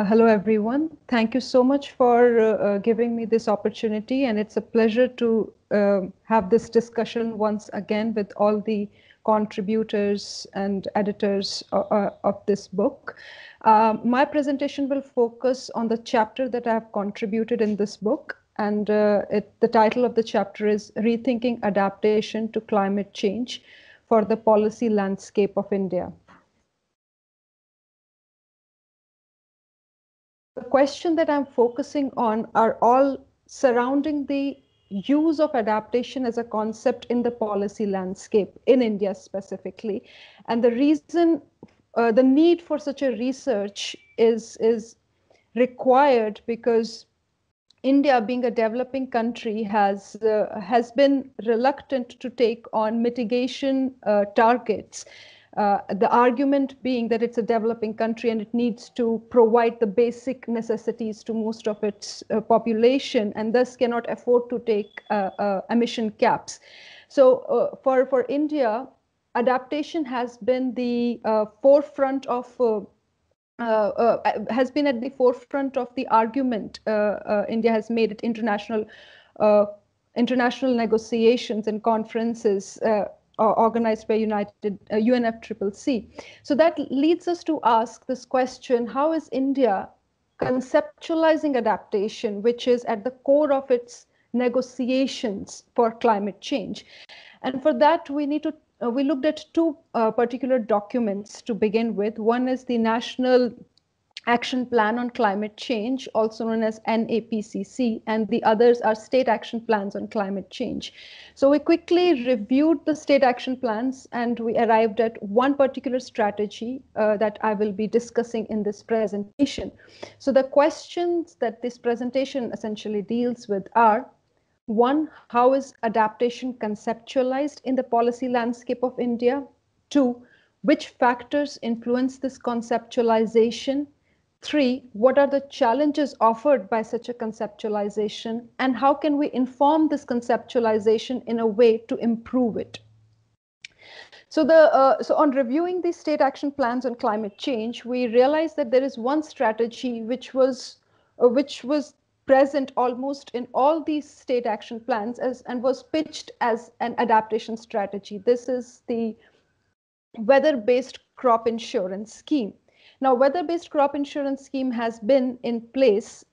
Hello, everyone. Thank you so much for giving me this opportunity. And it's a pleasure to have this discussion once again with all the contributors and editors of this book. My presentation will focus on the chapter that I have contributed in this book. And the title of the chapter is Rethinking Adaptation to Climate Change for the Policy Landscape of India. The question that I'm focusing on are all surrounding the use of adaptation as a concept in the policy landscape in India specifically. And the reason, the need for such a research is required because India, being a developing country, has been reluctant to take on mitigation targets. The argument being that it's a developing country and it needs to provide the basic necessities to most of its population and thus cannot afford to take emission caps. So for India, adaptation has been the forefront of has been at the forefront of the argument. India has made it international negotiations and conferences organized by UNFCCC. So that leads us to ask this question: how is India conceptualizing adaptation, which is at the core of its negotiations for climate change? And for that, we looked at two particular documents to begin with. One is the National Action Plan on Climate Change, also known as NAPCC, and the others are State Action Plans on Climate Change. So we quickly reviewed the state action plans and we arrived at one particular strategy that I will be discussing in this presentation. So the questions that this presentation essentially deals with are: one, how is adaptation conceptualized in the policy landscape of India? Two, which factors influence this conceptualization? Three, what are the challenges offered by such a conceptualization? And how can we inform this conceptualization in a way to improve it? So on reviewing the state action plans on climate change, we realized that there is one strategy which was present almost in all these state action plans and was pitched as an adaptation strategy. This is the weather-based crop insurance scheme. Now, weather-based crop insurance scheme has been in place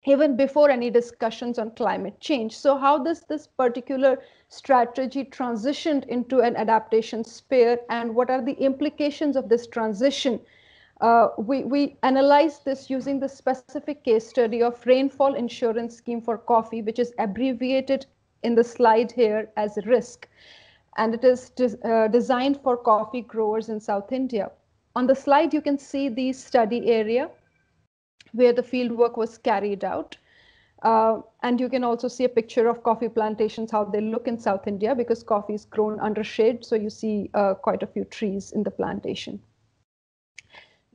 even before any discussions on climate change. So how does this particular strategy transitioned into an adaptation sphere, and what are the implications of this transition? We analyzed this using the specific case study of rainfall insurance scheme for coffee, which is abbreviated in the slide here as RISC. And it is designed for coffee growers in South India. On the slide, you can see the study area where the field work was carried out. And you can also see a picture of coffee plantations, how they look in South India, because coffee is grown under shade. So you see quite a few trees in the plantation.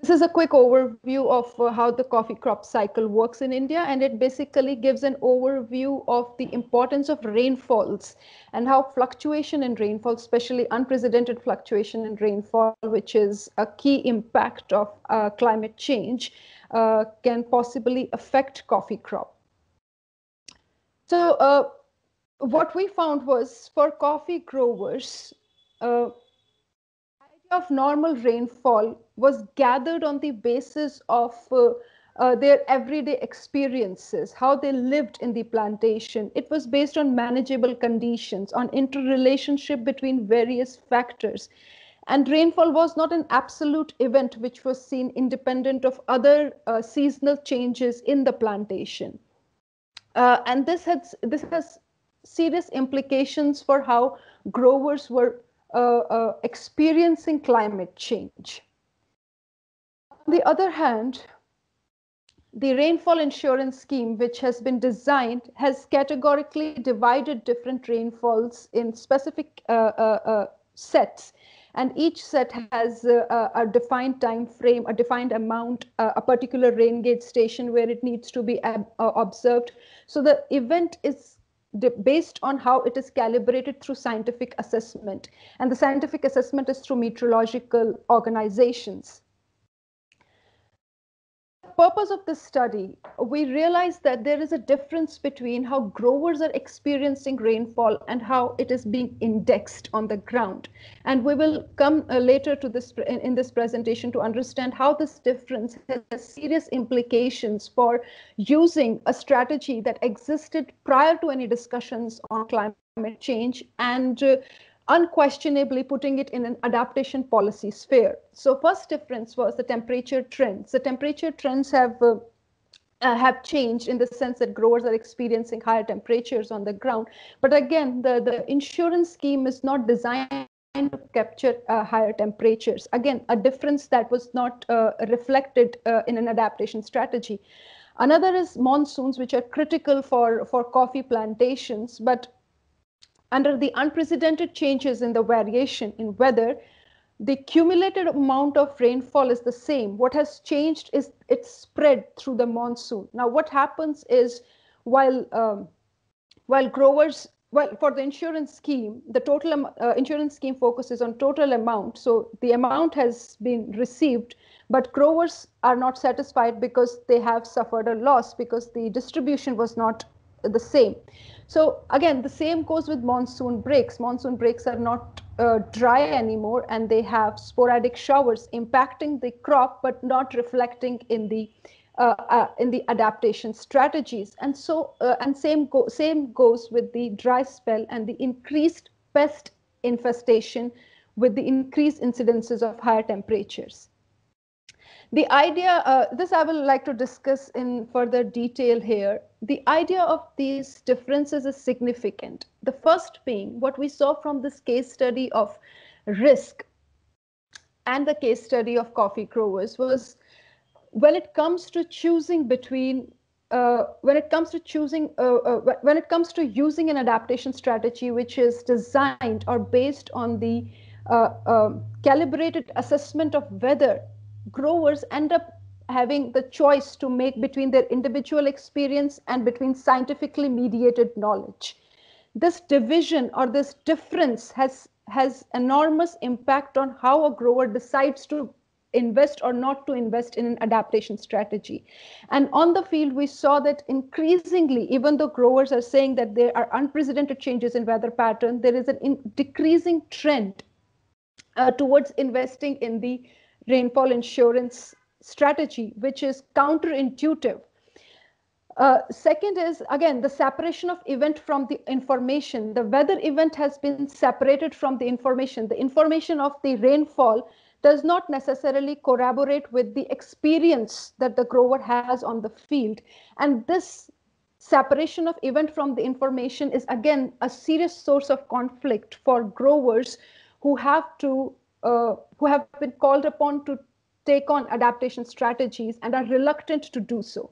This is a quick overview of how the coffee crop cycle works in India, and it basically gives an overview of the importance of rainfalls and how fluctuation in rainfall, especially unprecedented fluctuation in rainfall, which is a key impact of climate change, can possibly affect coffee crop. So what we found was, for coffee growers, of normal rainfall was gathered on the basis of their everyday experiences, how they lived in the plantation. It was based on manageable conditions, on interrelationship between various factors. And rainfall was not an absolute event which was seen independent of other seasonal changes in the plantation. And this has serious implications for how growers were experiencing climate change. On the other hand, the rainfall insurance scheme, which has been designed, has categorically divided different rainfalls in specific sets. And each set has a defined time frame, a defined amount, a particular rain gauge station where it needs to be observed. So the event is based on how it is calibrated through scientific assessment. And the scientific assessment is through meteorological organizations. purpose of this study, we realized that there is a difference between how growers are experiencing rainfall and how it is being indexed on the ground. And we will come later to this in this presentation to understand how this difference has serious implications for using a strategy that existed prior to any discussions on climate change and unquestionably putting it in an adaptation policy sphere. So first difference was the temperature trends. The temperature trends have changed in the sense that growers are experiencing higher temperatures on the ground. But again, the insurance scheme is not designed to capture higher temperatures. Again, a difference that was not reflected in an adaptation strategy. Another is monsoons, which are critical for coffee plantations, but under the unprecedented changes in the variation in weather, the cumulated amount of rainfall is the same. What has changed is it's spread through the monsoon. Now, what happens is while growers, well, for the insurance scheme, the total insurance scheme focuses on total amount. So the amount has been received, but growers are not satisfied because they have suffered a loss because the distribution was not the same. So again, the same goes with monsoon breaks. Monsoon breaks are not dry anymore, and they have sporadic showers impacting the crop, but not reflecting in the adaptation strategies. And so, and same goes with the dry spell and the increased pest infestation with the increased incidences of higher temperatures. The idea, this I will like to discuss in further detail here. The idea of these differences is significant. The first being what we saw from this case study of risk and the case study of coffee growers was when it comes to choosing between when it comes to using an adaptation strategy which is designed or based on the calibrated assessment of weather, growers end up having the choice to make between their individual experience and between scientifically mediated knowledge. This division or this difference has enormous impact on how a grower decides to invest or not to invest in an adaptation strategy. And on the field, we saw that increasingly, even though growers are saying that there are unprecedented changes in weather pattern, there is a decreasing trend towards investing in the rainfall insurance strategy, which is counterintuitive. Second is, again, the separation of event from the information. The weather event has been separated from the information. The information of the rainfall does not necessarily corroborate with the experience that the grower has on the field. And this separation of event from the information is, again, a serious source of conflict for growers who have been called upon to take on adaptation strategies and are reluctant to do so.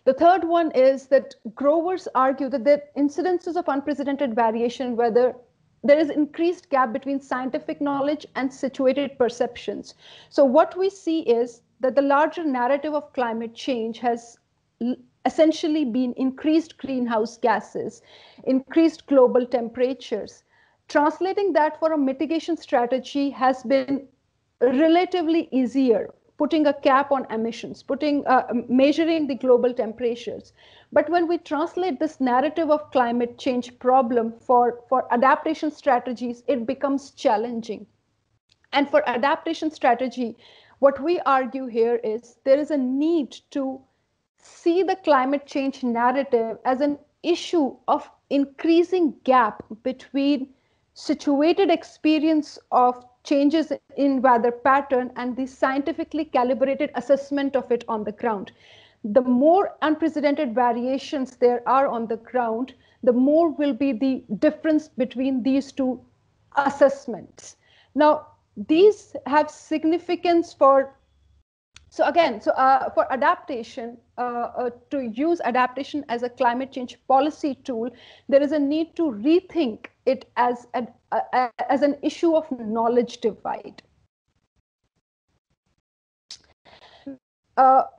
The third one is that growers argue that the incidences of unprecedented variation in weather, there is increased gap between scientific knowledge and situated perceptions. So what we see is that the larger narrative of climate change has essentially been increased greenhouse gases, increased global temperatures. Translating that for a mitigation strategy has been relatively easier, putting a cap on emissions, measuring the global temperatures. But when we translate this narrative of climate change problem for adaptation strategies, it becomes challenging. And for adaptation strategy, what we argue here is there is a need to see the climate change narrative as an issue of increasing gap between situated experience of changes in weather pattern and the scientifically calibrated assessment of it on the ground. The more unprecedented variations there are on the ground, the more will be the difference between these two assessments. Now, these have significance for for adaptation, to use adaptation as a climate change policy tool, there is a need to rethink it as an issue of knowledge divide.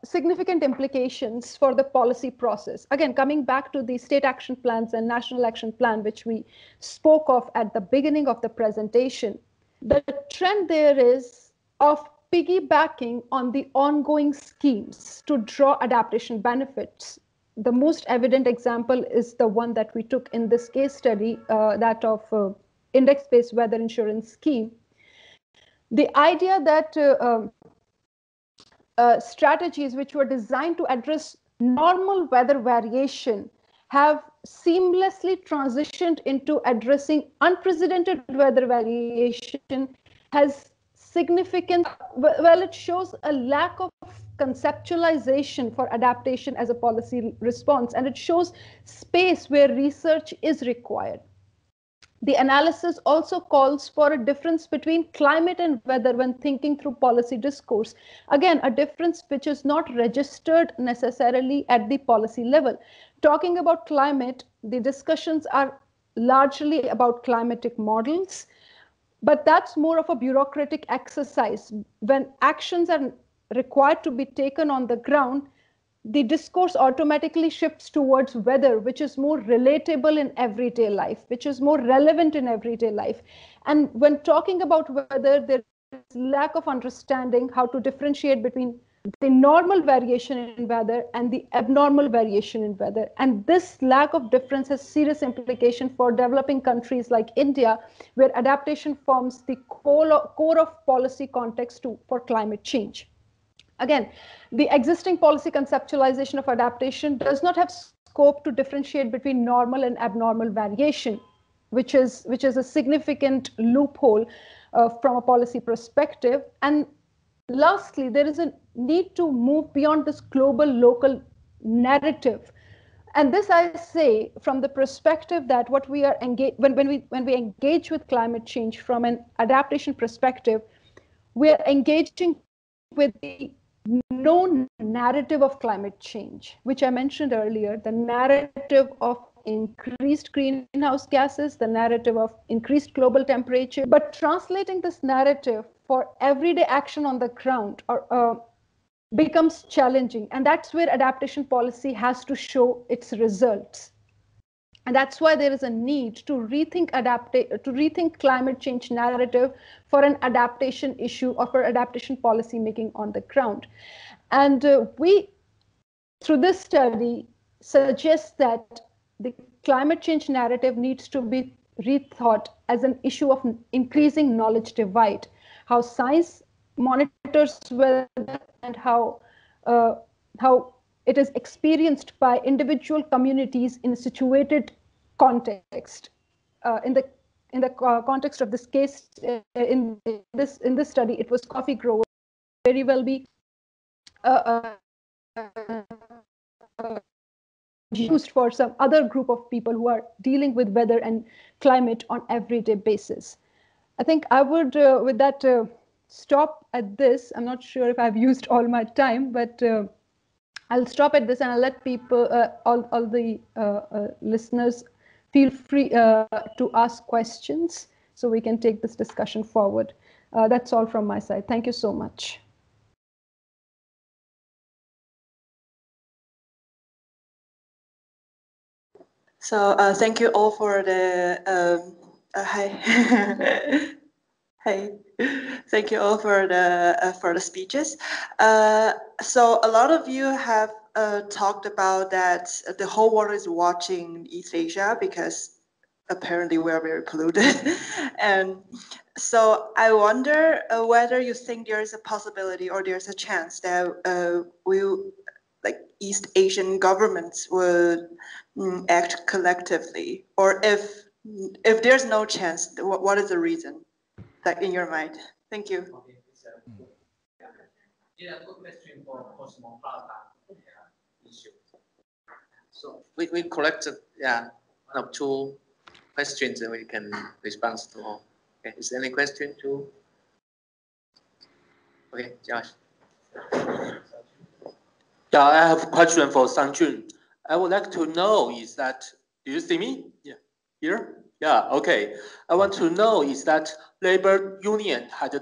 Significant implications for the policy process. Again, coming back to the state action plans and national action plan, which we spoke of at the beginning of the presentation, the trend there is of piggybacking on the ongoing schemes to draw adaptation benefits. The most evident example is the one that we took in this case study, that of index-based weather insurance scheme. The idea that strategies which were designed to address normal weather variation have seamlessly transitioned into addressing unprecedented weather variation has significant, well, it shows a lack of conceptualization for adaptation as a policy response, and it shows space where research is required. The analysis also calls for a difference between climate and weather when thinking through policy discourse. Again, a difference which is not registered necessarily at the policy level. Talking about climate, the discussions are largely about climatic models, but that's more of a bureaucratic exercise. When actions are required to be taken on the ground, the discourse automatically shifts towards weather, which is more relatable in everyday life, which is more relevant in everyday life. And when talking about weather, there is lack of understanding how to differentiate between the normal variation in weather and the abnormal variation in weather. And this lack of difference has serious implication for developing countries like India, where adaptation forms the core of policy context for climate change. Again, the existing policy conceptualization of adaptation does not have scope to differentiate between normal and abnormal variation, which is a significant loophole from a policy perspective. And lastly, there is a need to move beyond this global local narrative. And this I say from the perspective that what we are when we engage with climate change from an adaptation perspective, we are engaging with the known narrative of climate change, which I mentioned earlier, the narrative of increased greenhouse gases, the narrative of increased global temperature. But translating this narrative for everyday action on the ground becomes challenging. And that's where adaptation policy has to show its results. And that's why there is a need to rethink climate change narrative for an adaptation issue or for adaptation policy making on the ground. And we, through this study, suggest that the climate change narrative needs to be rethought as an issue of increasing knowledge divide, how science monitors weather and how it is experienced by individual communities in a situated context. In the context of this case, in this study, it was coffee growers. Very well be used for some other group of people who are dealing with weather and climate on everyday basis. I think I would, with that, stop at this. I'm not sure if I've used all my time, but I'll stop at this and I'll let people, all the listeners, feel free to ask questions so we can take this discussion forward. That's all from my side. Thank you so much. So thank you all for the hi. Hey, thank you all for the speeches. So a lot of you have talked about that the whole world is watching East Asia because apparently we are very polluted. And so I wonder whether you think there is a possibility or there's a chance that like East Asian governments would act collectively, or if there's no chance, what is the reason? Like in your mind. Thank you. Yeah, good question for cosmopolitan issue. So we collected one or two questions and we can respond to all. Okay, is there any question to? Okay, Josh. Yeah, I have a question for Sunjin. I would like to know is that, do you see me? Yeah, here? Yeah, okay. I want to know is that labor union had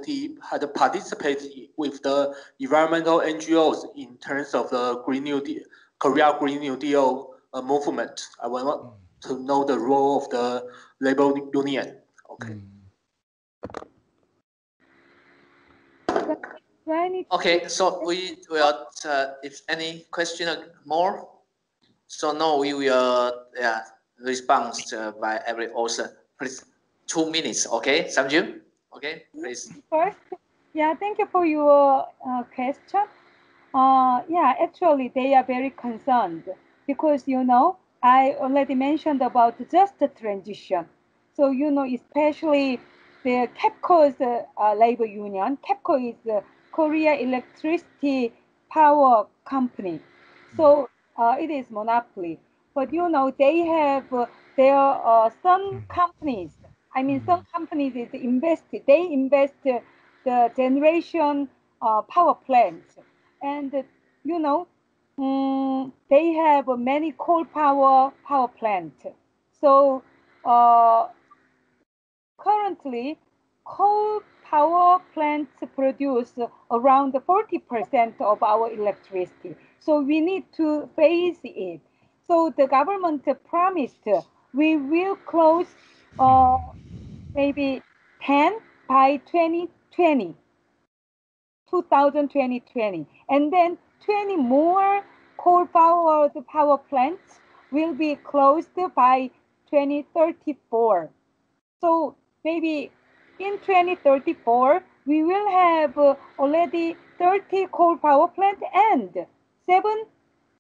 participated with the environmental NGOs in terms of the Green New Deal, Korea Green New Deal movement. I want to know the role of the labor union. Okay. Okay, so we will, if any question more, so no, we will respond by every author. Please, 2 minutes, okay, Sunjin? Okay, please. First, yeah, thank you for your question. Yeah, actually, they are very concerned because, I already mentioned about just the transition. So, especially the KEPCO's labor union. KEPCO is the Korea Electricity Power Company. So it is monopoly. But, they have some companies. I mean, some companies is invested. They invest the generation power plants. And, they have many coal power plants. So currently, coal power plants produce around 40% of our electricity. So we need to phase it. So the government promised we will close maybe 10 by 2020. And then 20 more coal-powered power plants will be closed by 2034. So maybe in 2034, we will have already 30 coal power plants and 7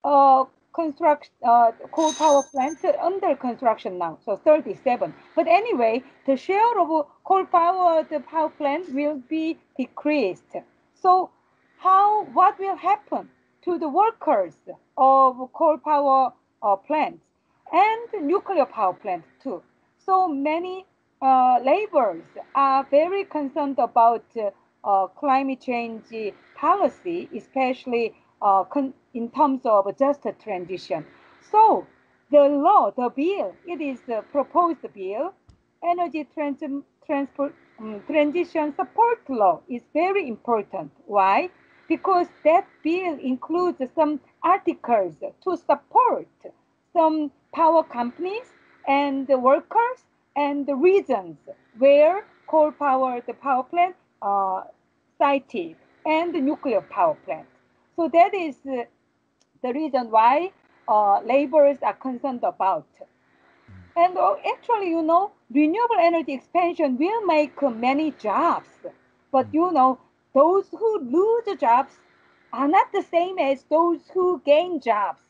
coal power plants under construction now, so 37. But anyway, the share of coal-powered power plant will be decreased. So what will happen to the workers of coal power plants and nuclear power plants too? So many laborers are very concerned about climate change policy, especially in terms of just a transition. So the law, the bill, it is the proposed bill, energy transition support law is very important. Why? Because that bill includes some articles to support some power companies and the workers and the regions where coal-powered power plant cited and the nuclear power plant. So that is the reason why laborers are concerned about. And actually, renewable energy expansion will make many jobs. But, those who lose jobs are not the same as those who gain jobs.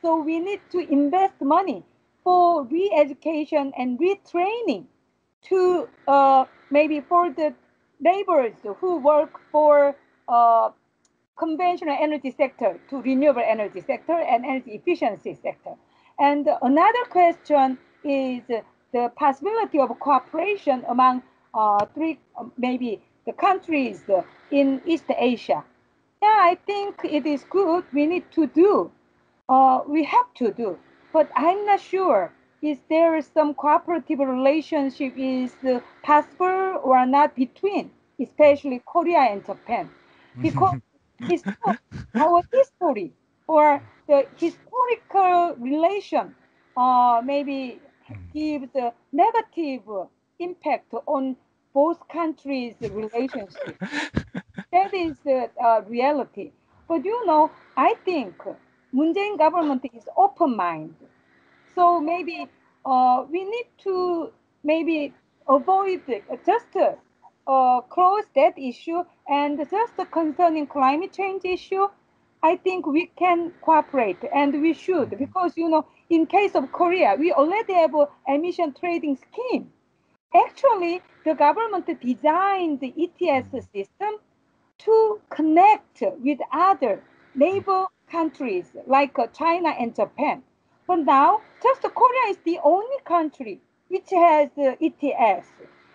So we need to invest money for re-education and retraining to maybe for the laborers who work for conventional energy sector to renewable energy sector and energy efficiency sector. And another question is the possibility of cooperation among maybe the countries in East Asia. Yeah, I think it is good. We need to do. We have to do. But I'm not sure is there some cooperative relationship is possible or not between, especially Korea and Japan, because it's our history or the historical relation maybe gives a negative impact on both countries' relationship. That is the reality. But I think Moon Jae-in government is open-minded. So maybe we need to maybe avoid just close that issue and just concerning climate change issue. I think we can cooperate and we should because in case of Korea we already have an emission trading scheme. Actually, the government designed the ETS system to connect with other neighbor countries like China and Japan. But now, just Korea is the only country which has ETS.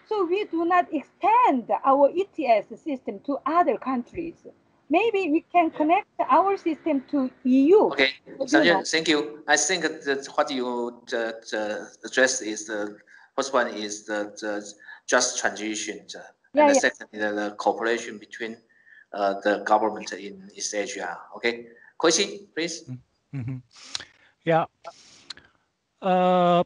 So we do not extend our ETS system to other countries. Maybe we can connect our system to EU. Okay, Sunjin, thank you. I think that what you addressed is the first one is the just transition, and the second is the cooperation between the government in East Asia. Okay, Koichi, please. Yeah. I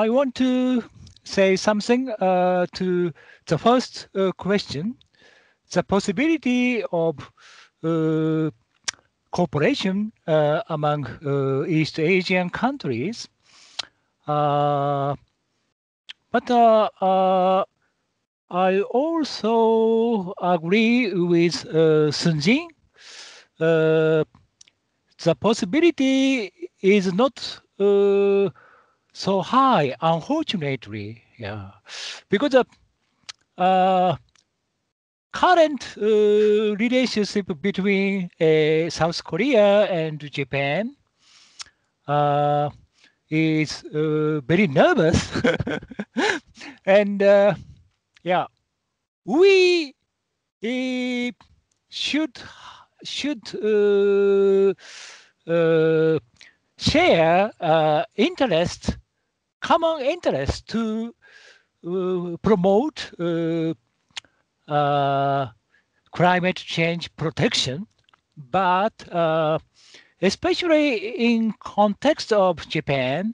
want to say something to the first question. the possibility of cooperation among East Asian countries. But I also agree with Sunjin. The possibility is not so high, unfortunately. Yeah, because current relationship between South Korea and Japan is very nervous, and yeah, we should share common interest to promote climate change protection, but especially in context of Japan,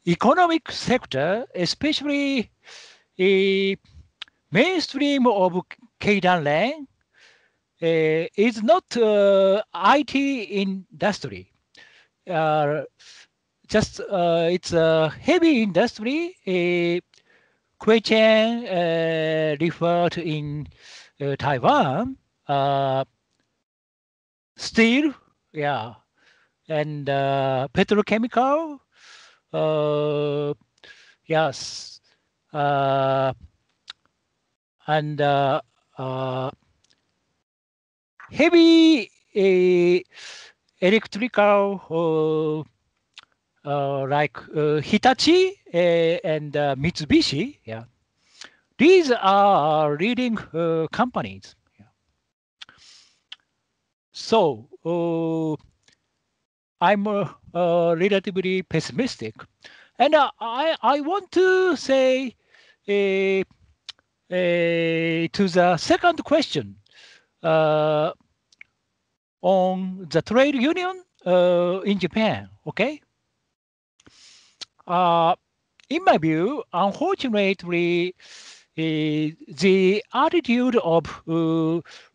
economic sector, especially mainstream of Keidanren, is not IT industry. Just it's a heavy industry. Kuei-Tien referred in Taiwan, steel, yeah, and petrochemical, yes, and heavy electrical like Hitachi and Mitsubishi. Yeah, these are leading companies. Yeah. So I'm relatively pessimistic, and I want to say to the second question on the trade union in Japan. Okay. In my view, unfortunately, the attitude of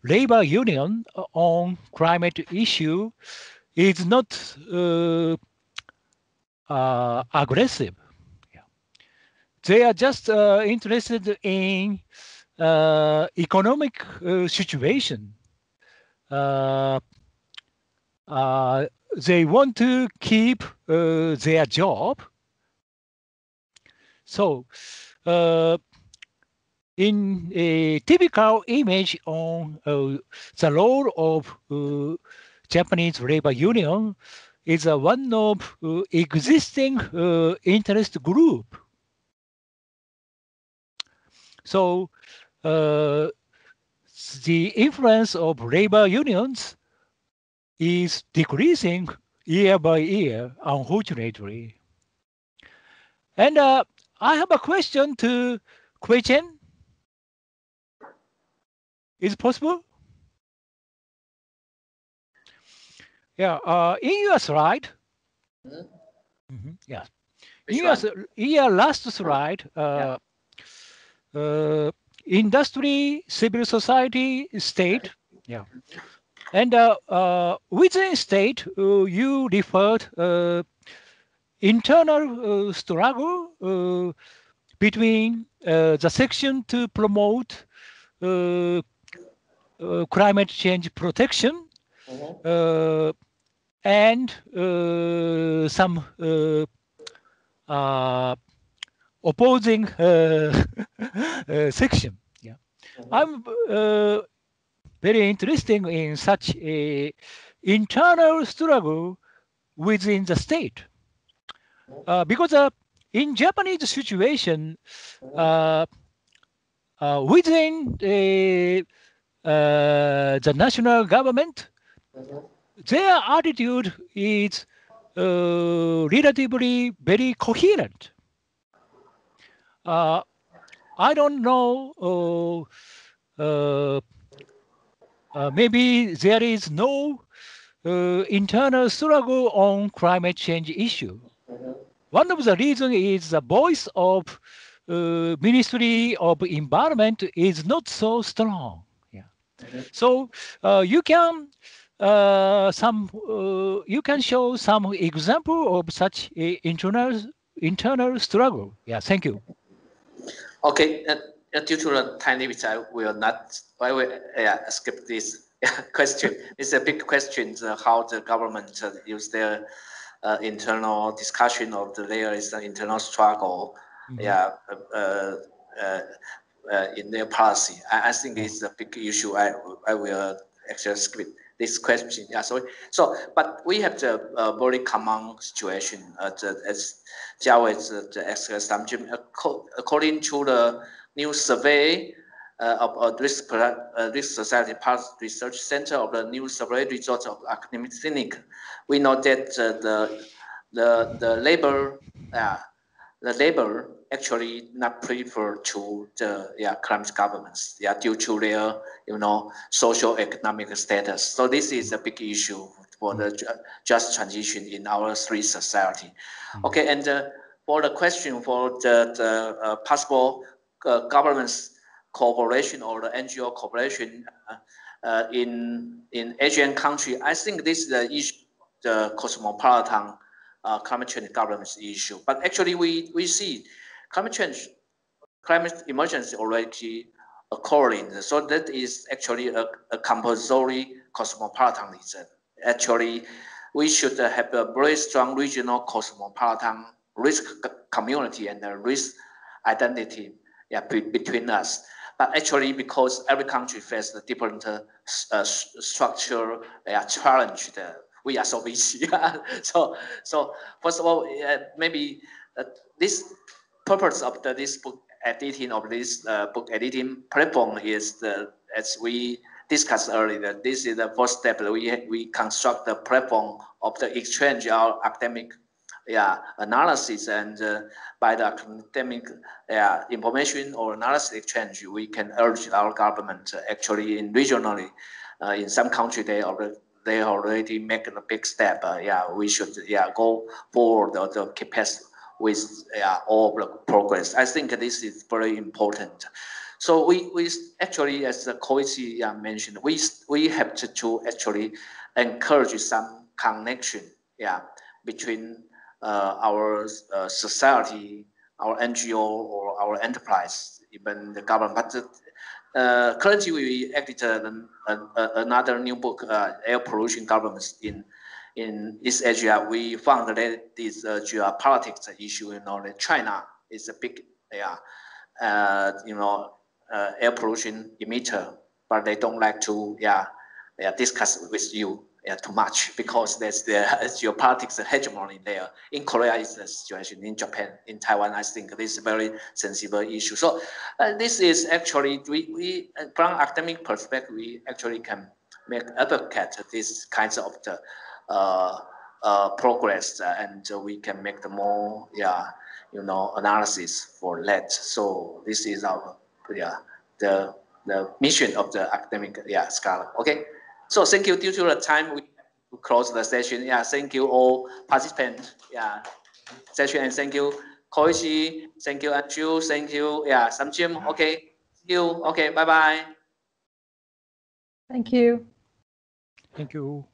labor union on climate issue is not aggressive. Yeah. They are just interested in economic situation. They want to keep their job. So, in a typical image on the role of Japanese labor union is one of existing interest group. So the influence of labor unions is decreasing year by year, unfortunately. And I have a question to Kuei-Tien. Is it possible? Yeah, in your slide, yeah, in your last slide, industry, civil society, state, yeah, and within state, you referred internal struggle between the section to promote climate change protection and some opposing section. Yeah, I'm very interested in such a internal struggle within the state because in Japanese situation within the national government, their attitude is relatively very coherent. I don't know, maybe there is no internal struggle on climate change issue. One of the reasons is the voice of Ministry of Environment is not so strong. Yeah. So you can you can show some example of such a internal struggle. Yeah. Thank you. Okay, due to the time limit, I will not. I will skip this question. It's a big question. How the government use their internal discussion of there is an internal struggle. In their policy. I think it's a big issue. I will actually skip this question. Yeah, so but we have the very common situation. As Jiao is the Sunjin, according to the new survey of Risk Society Pulse Research Center of the new survey results of academic clinic, we know that the labor actually not prefer to the climate governments, due to their social economic status. So this is a big issue for the just transition in our three society. Okay, and for the question for the possible government's cooperation or the NGO cooperation in Asian country, I think this is the issue, the cosmopolitan climate change governance issue. But actually, we see climate emergency already occurring. So that is actually a compulsory cosmopolitanism. Actually, we should have a very strong regional cosmopolitan risk community and risk identity between us. But actually, because every country faces a different structure, challenge. We are so busy. so first of all, maybe this purpose of this book editing platform is as we discussed earlier. This is the first step. We construct the platform of the exchange our academic analysis, and by the academic information or analysis exchange, we can urge our government actually in regionally in some country they already make a big step. We should go forward the capacity with all the progress. I think this is very important. So we actually, as Koichi mentioned, we have to actually encourage some connection between our society, our NGO, or our enterprise, even the government. But currently, we edited another new book, Air Pollution Governments in East Asia. We found that this geopolitics issue, that China is a big, air pollution emitter, but they don't like to, discuss with you too much because there's the geopolitics hegemony there. In Korea, is the situation. In Japan, in Taiwan, I think this is a very sensitive issue. So this is actually we from academic perspective, we actually can make advocate these kinds of the progress, and we can make the more analysis for that. So this is our the mission of the academic scholar. Okay. So thank you. Due to the time, we close the session. Thank you all participants. Session, and thank you Koichi. Thank you Anshu. Thank you Sunjin. Okay. See you. Okay. Bye bye. Thank you. Thank you.